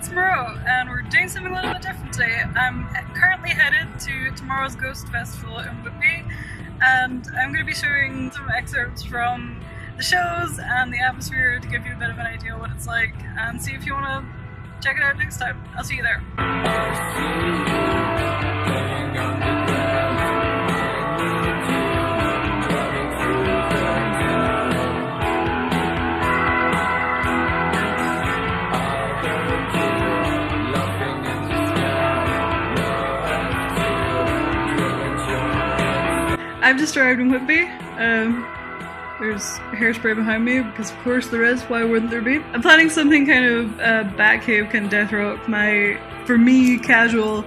it's Moreau, and we're doing something a little bit different today. I'm currently headed to tomorrow's Ghost Festival in Whitby, and I'm going to be showing some excerpts from the shows and the atmosphere to give you a bit of an idea of what it's like, and see if you want to check it out next time. I'll see you there. I've just arrived in Whitby. There's hairspray behind me, because of course there is, why wouldn't there be? I'm planning something kind of Batcave, kind of death rock, for me, casual,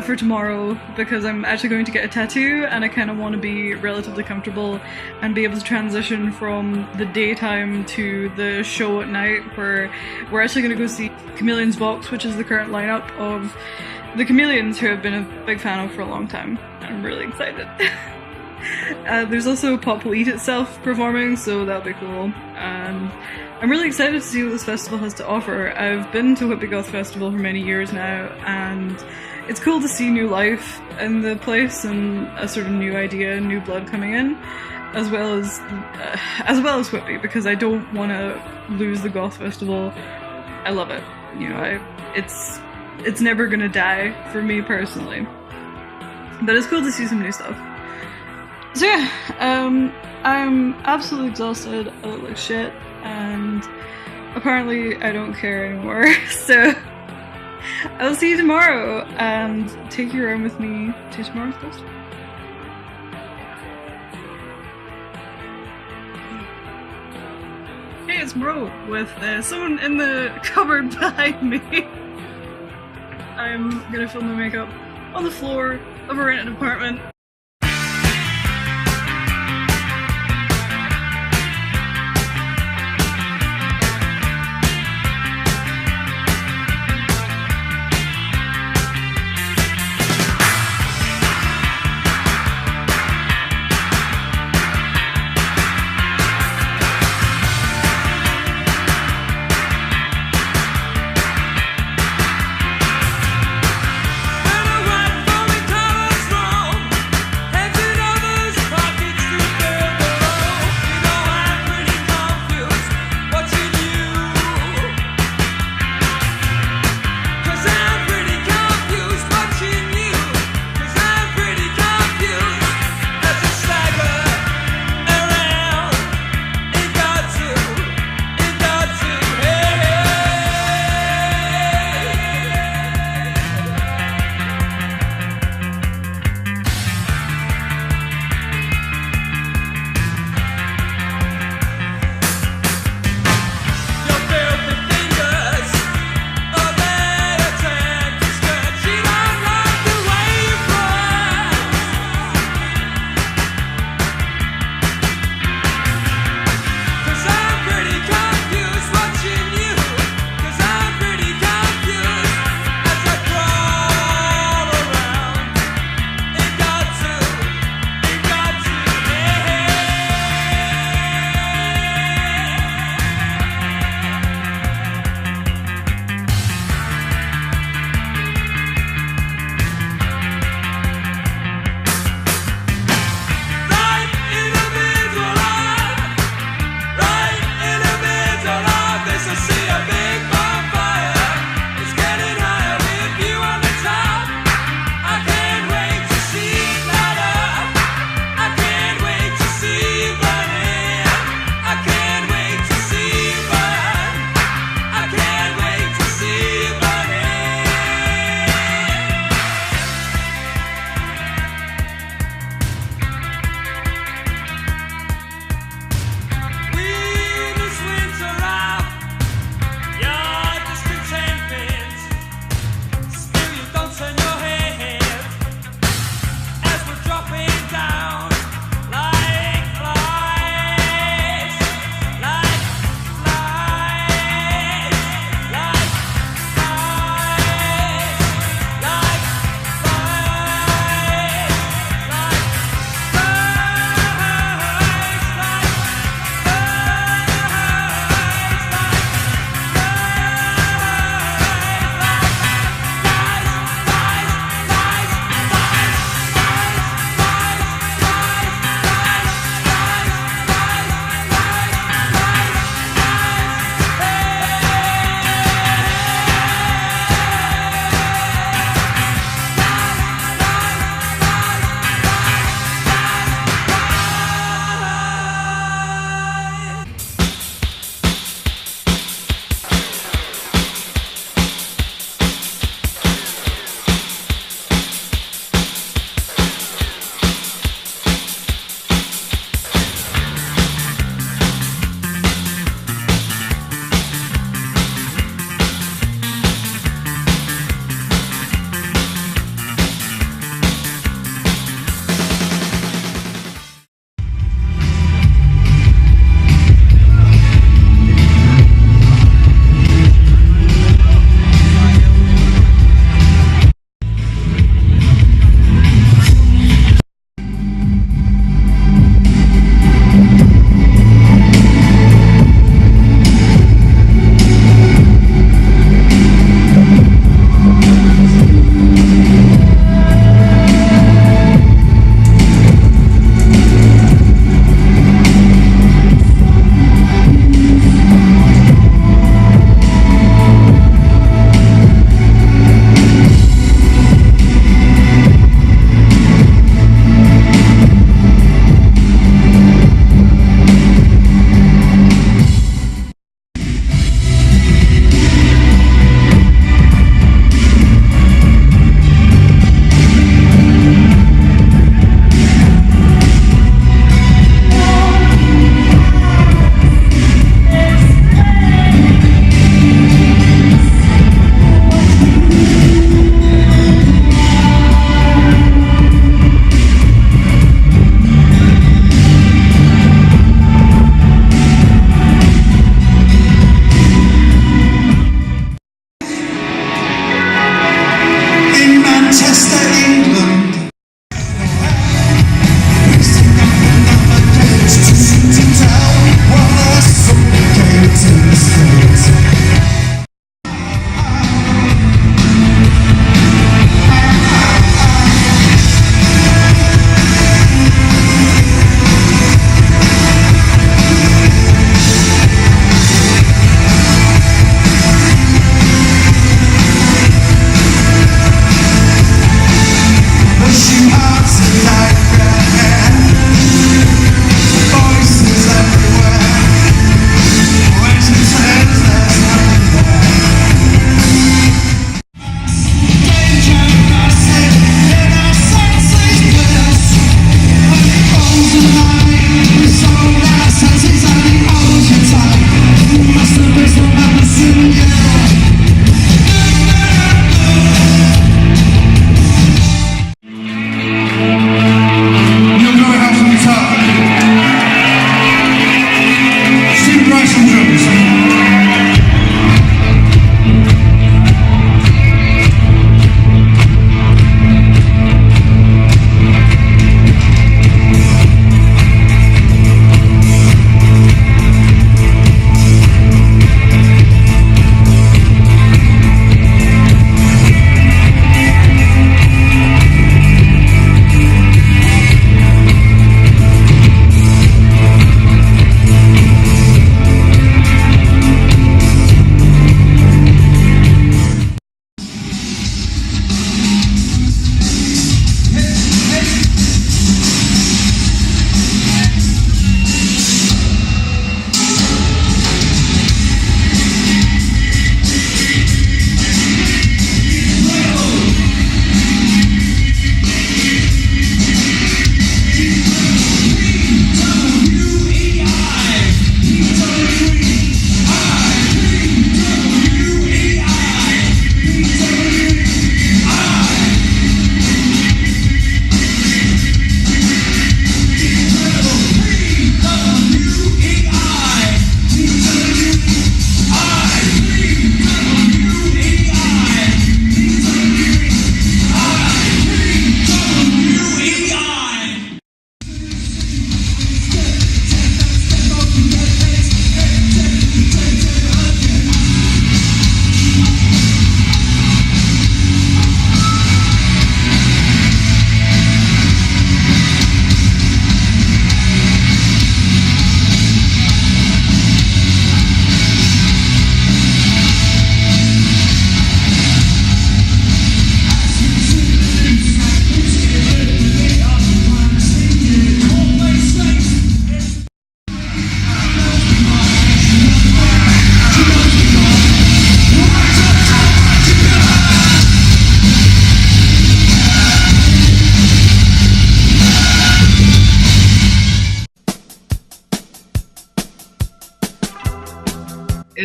for tomorrow, because I'm actually going to get a tattoo and I kind of want to be relatively comfortable and be able to transition from the daytime to the show at night, where we're actually going to go see Chameleons Vox, which is the current lineup of the Chameleons, who I've been a big fan of for a long time. I'm really excited. There's also Pop Will Eat Itself performing, so that'll be cool. And I'm really excited to see what this festival has to offer. I've been to Whitby Goth Festival for many years now, and it's cool to see new life in the place and a sort of new idea, new blood coming in, as well as Whitby, because I don't want to lose the Goth Festival. I love it. You know, it's never gonna die for me personally. But it's cool to see some new stuff. So yeah, I'm absolutely exhausted, I look like shit, and apparently I don't care anymore, so I'll see you tomorrow, and take you around with me to tomorrow's festival. Hey, it's Mo with someone in the cupboard behind me. I'm gonna film my makeup on the floor of a rented apartment.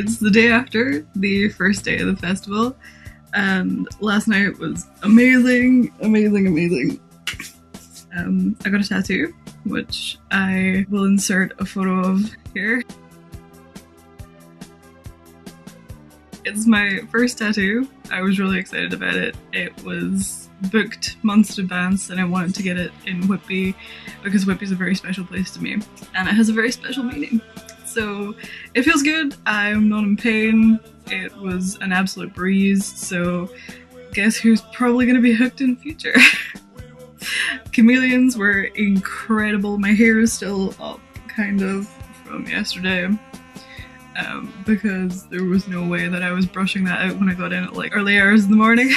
It's the day after the first day of the festival, and last night was amazing. I got a tattoo, which I will insert a photo of here. It's my first tattoo. I was really excited about it. It was booked months in advance and I wanted to get it in Whitby because Whitby is a very special place to me and it has a very special meaning. So it feels good. I'm not in pain. It was an absolute breeze. So guess who's probably going to be hooked in future? Chameleons were incredible. My hair is still up kind of from yesterday. Because there was no way that I was brushing that out when I got in at like early hours in the morning.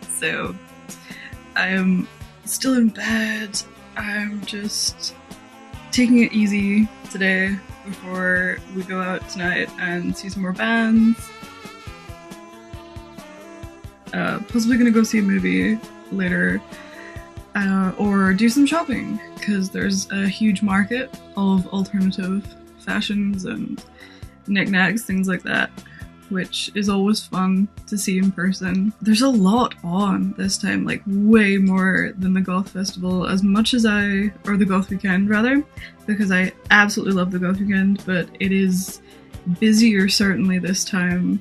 So I am still in bed. I'm just taking it easy today before we go out tonight and see some more bands. Possibly gonna go see a movie later. Or do some shopping, because there's a huge market of alternative fashions and knickknacks, things like that, which is always fun to see in person. There's a lot on this time, like way more than the Goth festival, or the Goth weekend rather, because I absolutely love the Goth weekend, but it is busier certainly this time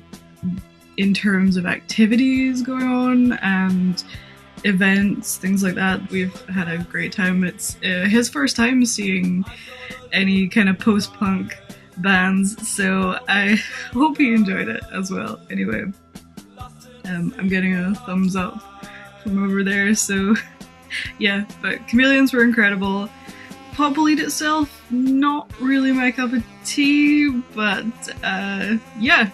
in terms of activities going on and events, things like that. We've had a great time. It's his first time seeing any kind of post-punk bands, so I hope he enjoyed it as well. Anyway, I'm getting a thumbs up from over there, so yeah, but Chameleons were incredible. Pop Elite itself, not really my cup of tea, but yeah.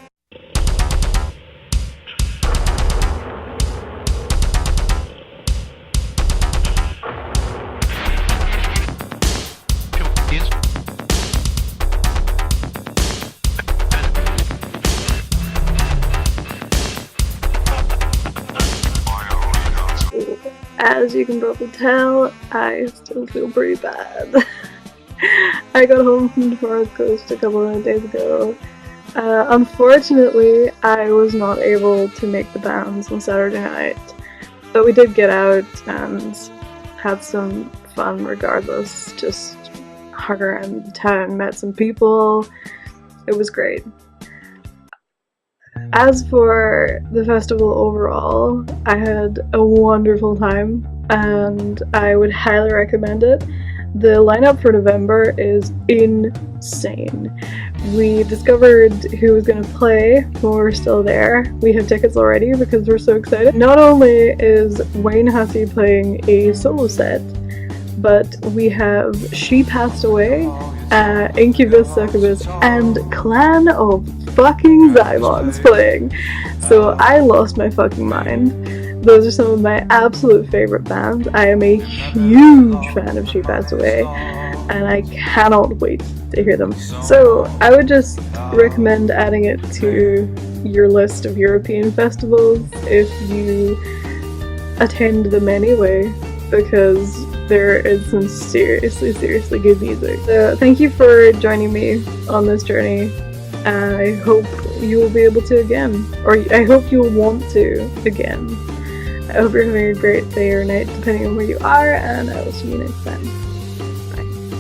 As you can probably tell, I still feel pretty bad. I got home from the North Coast a couple of days ago. Unfortunately, I was not able to make the bands on Saturday night, but we did get out and had some fun regardless. Just hung around the town, met some people. It was great. As for the festival overall, I had a wonderful time and I would highly recommend it. The lineup for November is insane. We discovered who was going to play when we were still there. We have tickets already because we're so excited. Not only is Wayne Hussey playing a solo set, but we have She Passed Away, Incubus, Succubus, and Clan of fucking Zymox playing. So I lost my fucking mind. Those are some of my absolute favorite bands. I am a huge fan of She Passed Away, and I cannot wait to hear them. So I would just recommend adding it to your list of European festivals if you attend them anyway, because there is some seriously good music. So thank you for joining me on this journey. I hope you will be able to again, or I hope you will want to again. I hope you're having a great day or night depending on where you are, and I will see you next time.